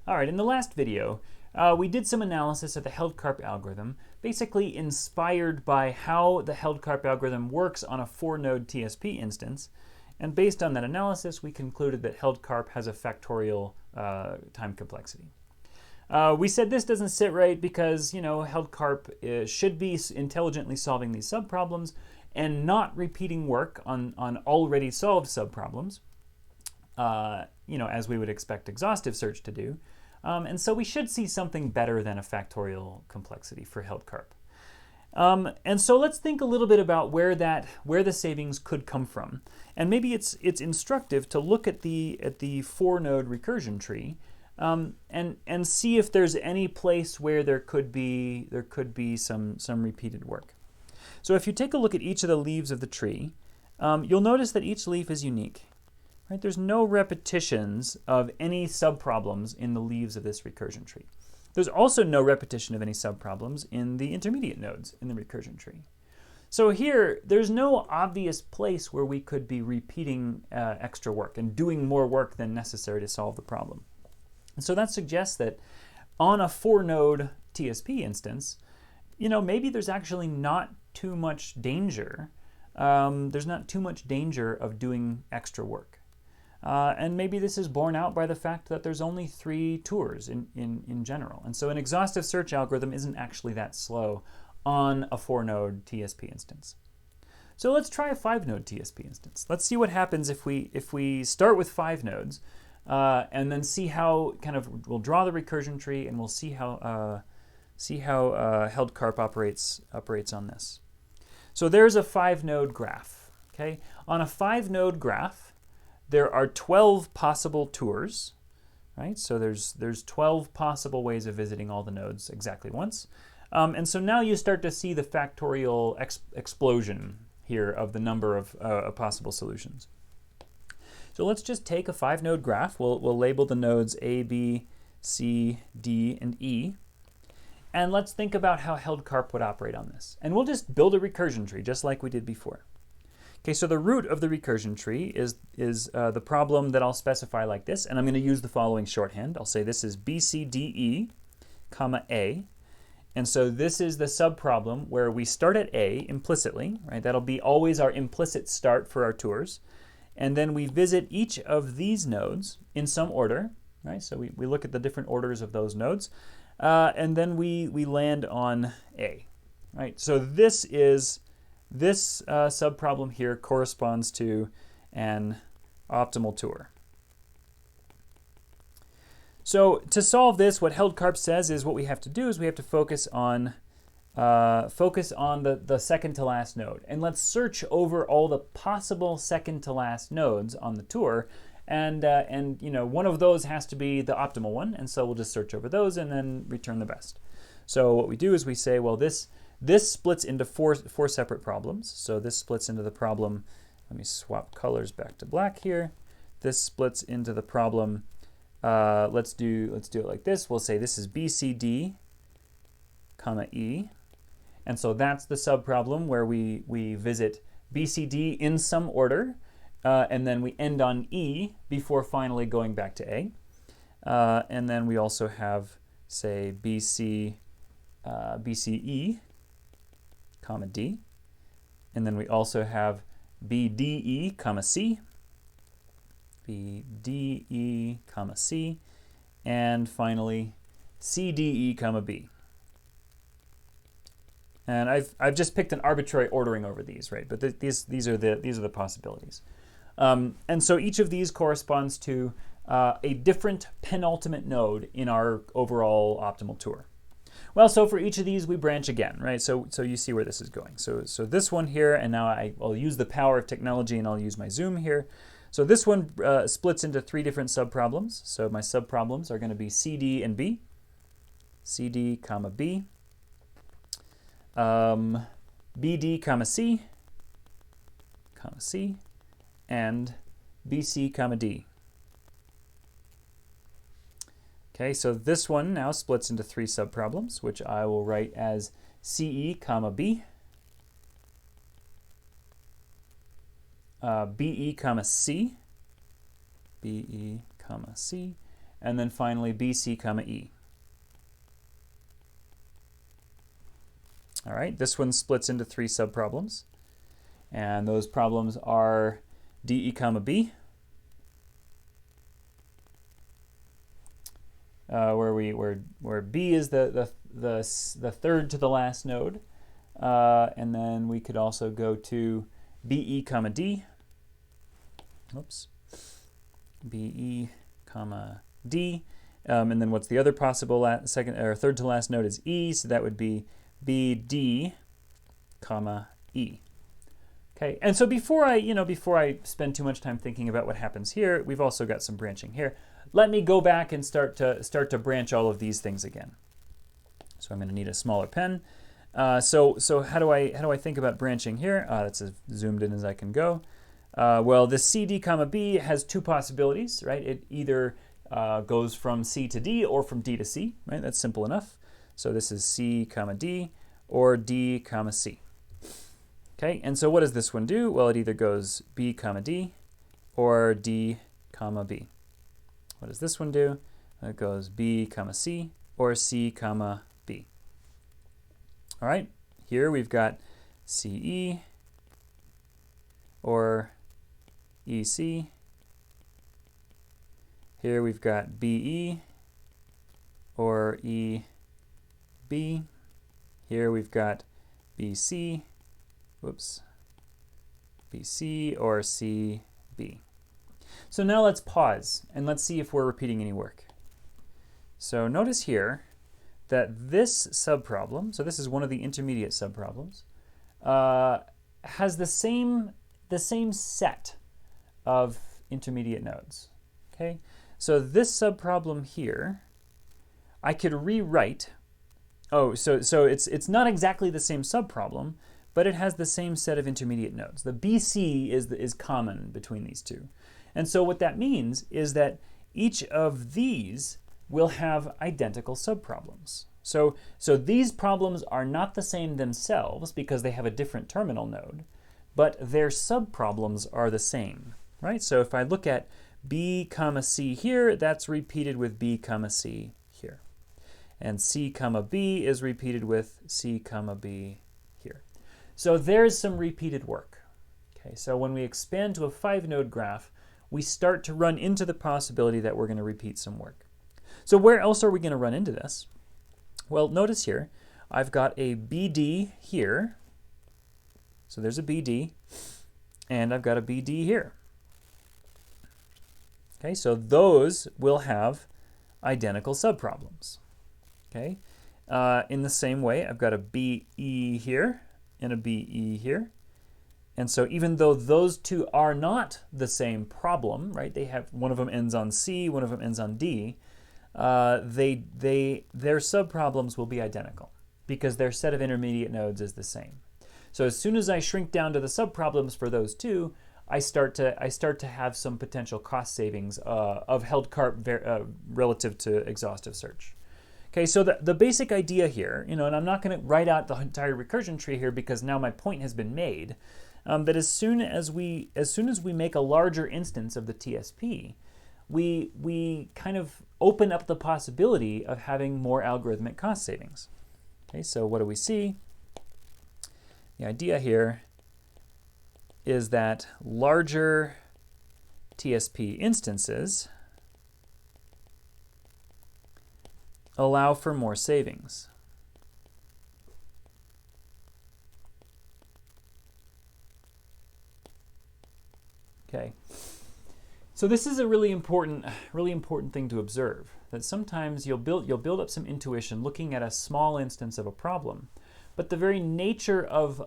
All right, in the last video, we did some analysis of the held-Karp algorithm, basically inspired by how the held-Karp algorithm works on a 4-node TSP instance. And based on that analysis, we concluded that held-Karp has a factorial time complexity. We said this doesn't sit right because, held-Karp should be intelligently solving these subproblems and not repeating work on already solved subproblems, as we would expect exhaustive search to do. And so we should see something better than a factorial complexity for held-Karp. And so let's think a little bit about where the savings could come from. And maybe it's instructive to look at the 4-node recursion tree and see if there's any place where there could be some repeated work. So if you take a look at each of the leaves of the tree, you'll notice that each leaf is unique. Right? There's no repetitions of any subproblems in the leaves of this recursion tree. There's also no repetition of any subproblems in the intermediate nodes in the recursion tree. So here, there's no obvious place where we could be repeating extra work and doing more work than necessary to solve the problem. And so that suggests that on a 4-node TSP instance, maybe there's actually not too much danger. There's not too much danger of doing extra work. And maybe this is borne out by the fact that there's only 3 tours in general. And so an exhaustive search algorithm isn't actually that slow on a 4-node TSP instance. So let's try a 5-node TSP instance. Let's see what happens if we start with 5 nodes and then see how we'll draw the recursion tree and we'll see how held-Karp operates on this. So there's a 5-node graph. Okay, on a 5-node graph, there are 12 possible tours, right? So there's 12 possible ways of visiting all the nodes exactly once. And so now you start to see the factorial explosion here of the number of possible solutions. So let's just take a 5-node graph. We'll label the nodes A, B, C, D, and E. And let's think about how held-Karp would operate on this. And we'll just build a recursion tree just like we did before. Okay, so the root of the recursion tree is the problem that I'll specify like this, and I'm going to use the following shorthand. I'll say this is BCDE, comma A, and so this is the subproblem where we start at A implicitly, right? That'll be always our implicit start for our tours, and then we visit each of these nodes in some order, right? So we look at the different orders of those nodes, and then we land on A, right? So this subproblem here corresponds to an optimal tour. So to solve this, what held-Karp says is what we have to do is we have to focus on the second to last node, and let's search over all the possible second to last nodes on the tour, and one of those has to be the optimal one, and so we'll just search over those and then return the best. So what we do is we say, well, this splits into four separate problems. So this splits into the problem, let me swap colors back to black here. This splits into the problem, let's do it like this. We'll say this is BCD, comma E. And so that's the subproblem where we visit BCD in some order, and then we end on E before finally going back to A. And then we also have, say, BCE, comma D, and then we also have BDE, comma C, BDE, comma C, and finally CDE, comma B. And I've just picked an arbitrary ordering over these, right? But these are the possibilities. And so each of these corresponds to a different penultimate node in our overall optimal tour. Well, so for each of these, we branch again, right? So you see where this is going. So this one here, and now I'll use the power of technology, and I'll use my zoom here. So this one splits into 3 different subproblems. So my subproblems are going to be CD and B, CD, comma B, BD, comma C, and BC, comma D. Okay, so this one now splits into 3 subproblems, which I will write as CE, comma B, BE, comma C, BE, comma C, and then finally BC comma E. All right, this one splits into 3 subproblems, and those problems are DE comma B, where B is the third to the last node, and then we could also go to BE comma D. Oops, BE comma D, and then what's the other possible second or third to last node is E, so that would be BD comma E. Okay, and so before I spend too much time thinking about what happens here, we've also got some branching here. Let me go back and start to branch all of these things again. So I'm going to need a smaller pen. So how do I think about branching here? That's as zoomed in as I can go. Well, this CD comma B has 2 possibilities, right? It either goes from C to D or from D to C, right? That's simple enough. So this is C comma D or D comma C. Okay, and so what does this one do? Well, it either goes B comma D or D comma B. What does this one do? It goes B comma C or C comma B. All right, here we've got CE or EC. Here we've got BE or EB. Here we've got BC, BC or CB. So now let's pause and let's see if we're repeating any work. So notice here that this subproblem, so this is one of the intermediate subproblems, has the same set of intermediate nodes. Okay, so this subproblem here, I could rewrite. Oh, so it's not exactly the same subproblem, but it has the same set of intermediate nodes. The BC is common between these two. And so what that means is that each of these will have identical subproblems. So these problems are not the same themselves because they have a different terminal node, but their subproblems are the same, right? So if I look at B comma C here, that's repeated with B comma C here. And C comma B is repeated with C comma B here. So there's some repeated work. Okay, so when we expand to a 5-node graph, we start to run into the possibility that we're going to repeat some work. So where else are we going to run into this? Well, notice here, I've got a BD here. So there's a BD, and I've got a BD here. Okay, so those will have identical subproblems. Okay, in the same way, I've got a BE here and a BE here. And so even though those two are not the same problem, right? They have, one of them ends on C, one of them ends on D. Their subproblems will be identical because their set of intermediate nodes is the same. So as soon as I shrink down to the subproblems for those two, I start to have some potential cost savings of held Karp relative to exhaustive search. Okay, so the basic idea here, and I'm not going to write out the entire recursion tree here because now my point has been made. That as soon as we make a larger instance of the TSP, we kind of open up the possibility of having more algorithmic cost savings. Okay, so what do we see? The idea here is that larger TSP instances allow for more savings. Okay, so this is a really important thing to observe. That sometimes you'll build up some intuition looking at a small instance of a problem, but the very nature of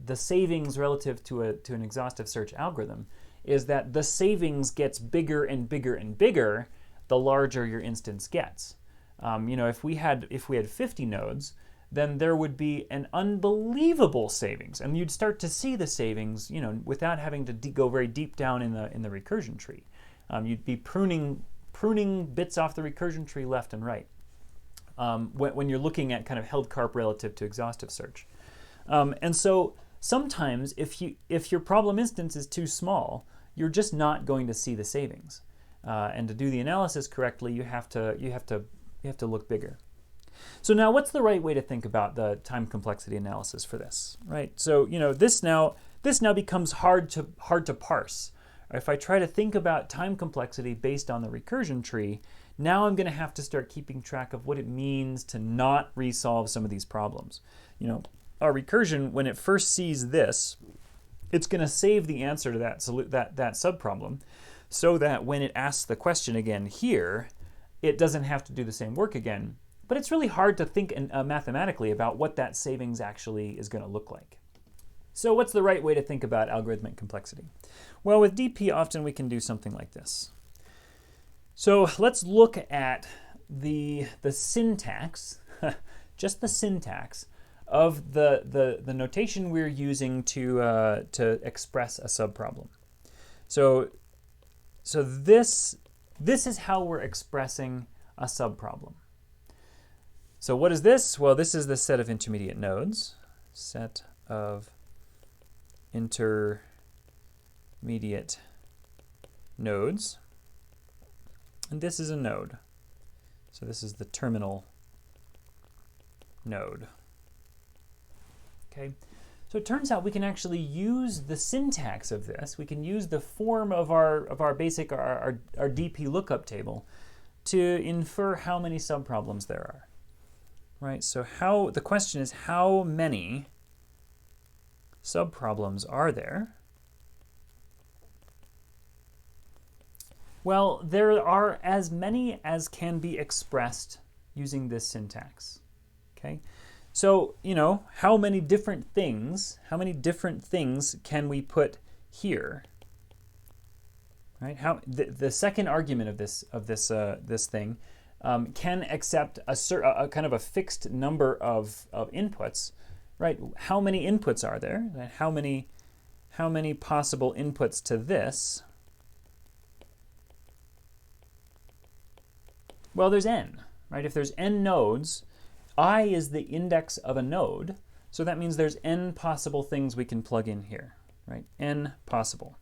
the savings relative to an exhaustive search algorithm is that the savings gets bigger and bigger and bigger the larger your instance gets. If we had 50 nodes, then there would be an unbelievable savings, and you'd start to see the savings, without having to go very deep down in the recursion tree. You'd be pruning bits off the recursion tree left and right when you're looking at kind of held Karp relative to exhaustive search. And so sometimes if your problem instance is too small, you're just not going to see the savings. and to do the analysis correctly, you have to look bigger. So now, what's the right way to think about the time complexity analysis for this, right? So this now becomes hard to parse. If I try to think about time complexity based on the recursion tree, now I'm going to have to start keeping track of what it means to not resolve some of these problems. Our recursion, when it first sees this, it's going to save the answer to that subproblem, so that when it asks the question again here, it doesn't have to do the same work again. But it's really hard to think mathematically about what that savings actually is going to look like. So what's the right way to think about algorithmic complexity? Well, with DP, often we can do something like this. So let's look at the syntax, just the syntax of the notation we're using to express a subproblem. So this is how we're expressing a subproblem. So what is this? Well, this is the set of intermediate nodes. Set of intermediate nodes. And this is a node. So this is the terminal node. Okay. So it turns out we can actually use the syntax of this. We can use the form of our basic our DP lookup table to infer how many subproblems there are. Right? So the question is, how many subproblems are there? Well, there are as many as can be expressed using this syntax. Okay? So, how many different things can we put here? Right? The second argument of this thing can accept a kind of a fixed number of inputs, right? How many inputs are there? How many possible inputs to this? Well, there's n, right? If there's n nodes, I is the index of a node, so that means there's n possible things we can plug in here, right? N possible.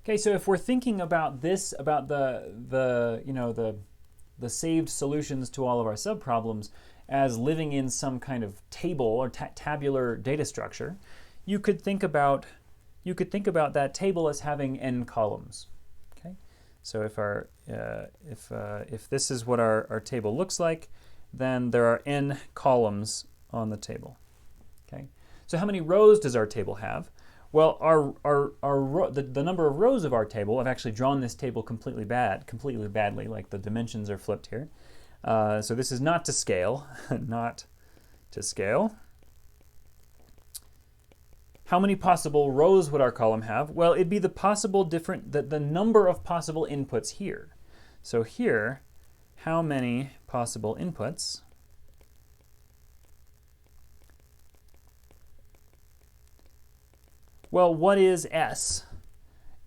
Okay, so if we're thinking about this, about the saved solutions to all of our subproblems as living in some kind of table or tabular data structure, you could think about that table as having n columns. Okay, so if this is what our table looks like, then there are n columns on the table. Okay, so how many rows does our table have? Well, the number of rows of our table, I've actually drawn this table completely badly, like the dimensions are flipped here. So this is not to scale, not to scale. How many possible rows would our column have? Well, it'd be the number of possible inputs here. So here, how many possible inputs? Well, what is S?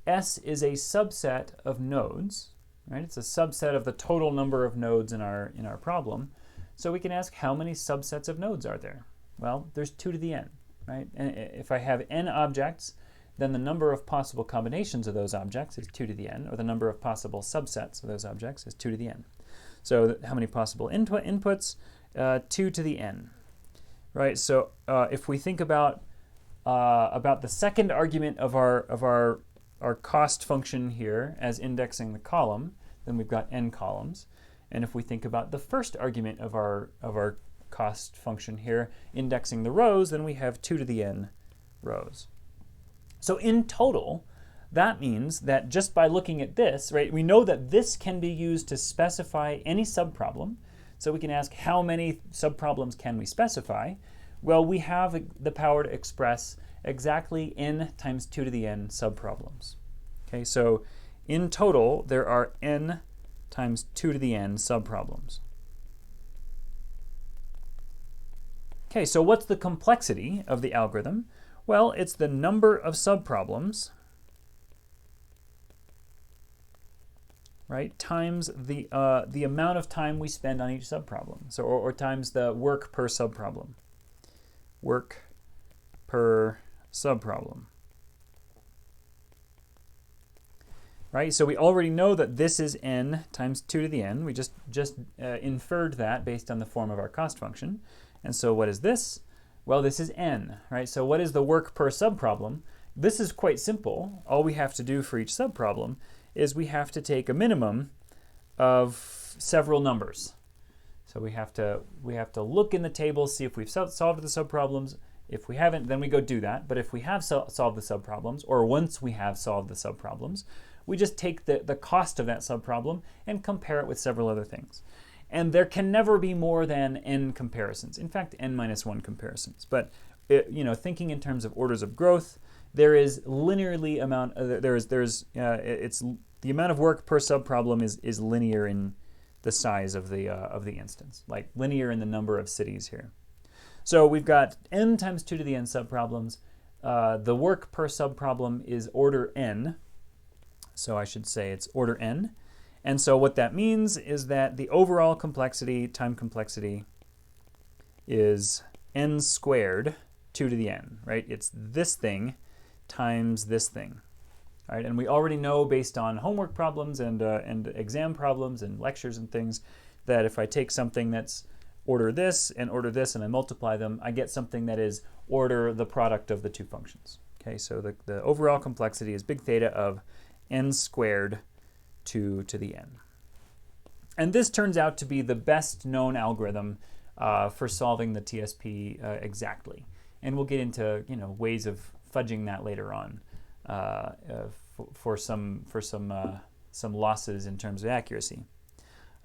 S is a subset of nodes, right? It's a subset of the total number of nodes in our problem. So we can ask, how many subsets of nodes are there? Well, there's 2 to the n, right? And if I have n objects, then the number of possible combinations of those objects is 2 to the n, or the number of possible subsets of those objects is 2 to the n. So how many possible inputs? 2 to the n, right? So if we think about the second argument of our cost function here as indexing the column, then we've got n columns. And if we think about the first argument of our cost function here, indexing the rows, then we have 2 to the n rows. So in total, that means that just by looking at this, right, we know that this can be used to specify any subproblem. So we can ask, how many subproblems can we specify? Well, we have the power to express exactly n times 2 to the n subproblems. Okay, so in total, there are n times 2 to the n subproblems. Okay, so what's the complexity of the algorithm? Well, it's the number of subproblems, right, times the amount of time we spend on each subproblem, so or times the work per subproblem. Work per subproblem. right? So we already know that this is n times 2 to the n. We just inferred that based on the form of our cost function. And so what is this? Well, this is n, right? So what is the work per subproblem? This is quite simple. All we have to do for each subproblem is we have to take a minimum of several numbers. So we have to look in the table, see if we've solved the subproblems. If we haven't, then we go do that. But if we have solved the subproblems, or once we have solved the subproblems, we just take the cost of that subproblem and compare it with several other things. And there can never be more than n comparisons. In fact, n minus 1 comparisons. But thinking in terms of orders of growth, there is linearly amount. It's the amount of work per subproblem is linear in the size of the instance, like linear in the number of cities here. So we've got n times 2 to the n subproblems. The work per subproblem is order n. So I should say it's order n. And so what that means is that the overall complexity, time complexity, is n squared 2 to the n, right? It's this thing times this thing. All right, and we already know based on homework problems and exam problems and lectures and things that if I take something that's order this and I multiply them, I get something that is order the product of the two functions. Okay, so the overall complexity is big theta of n squared 2 to the n. And this turns out to be the best known algorithm for solving the TSP exactly. And we'll get into ways of fudging that later on for some losses in terms of accuracy.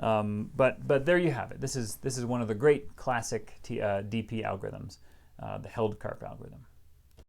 But there you have it. This is one of the great classic DP algorithms, the held Karp algorithm.